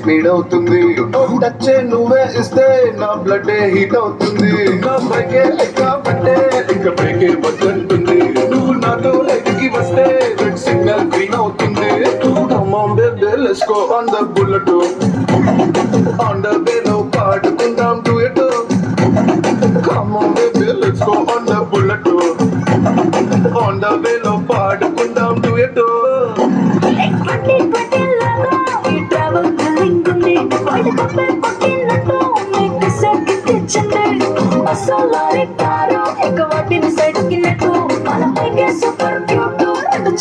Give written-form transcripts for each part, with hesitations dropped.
speed అవుతుంది touch నువ్వే ఇస్తే నా బ్లడ్ హీట్ అవుతుంది నా బ్రేకే కాబట్టి ఇంకా బ్రేకే వద్దంటుంది నువ్వు నాతో లైట్కి వస్తే రెడ్ సిగ్నల్ గ్రీన్ అవుతుంది Come on baby let's go on the bullet on the below పాడుకుందాం duet Come on baby let's go on the bullet on the below పాడుకుందాం duet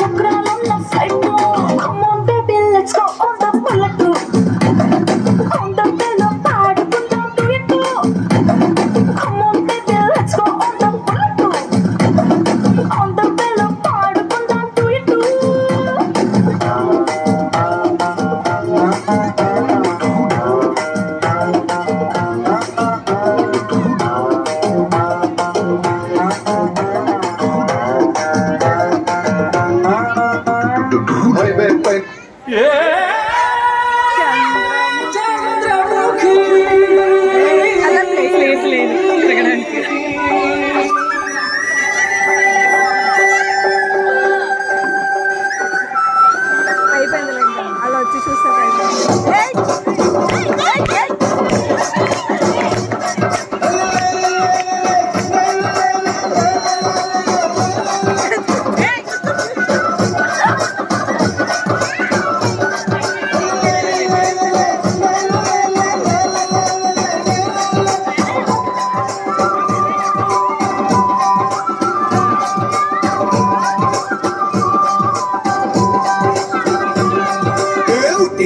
చక్రాలున్న flight Come on baby let's go on the bullet on the bello పాడుకుందాం duet Come on baby let's go on the bullet on the bello పాడుకుందాం duet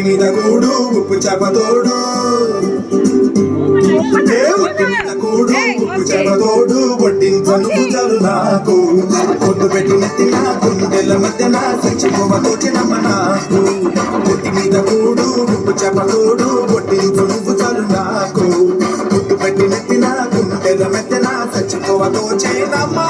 మీద కూడు ఉప్పు చేపతోడు కూడు ఉప్పు చేపతోడు వడ్డించను పూజలు నాకు పొద్దు పెట్టి నెత్తిన గుండెల మధ్యన సచ్చిపోవతోచినమ్మ నాకు పొట్టి మీద కూడు ఉప్పు చేపతోడు వడ్డించను పూజలు నాకు పొద్దు పెట్టి నెత్తిన గుండెల మధ్యన సచ్చిపోవతోచినమ్మా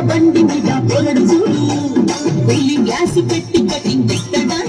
బండి మీద పొరడు చూడు వెళ్ళి గ్యాస్ పెట్టి కటింగ్ ఇస్తాడా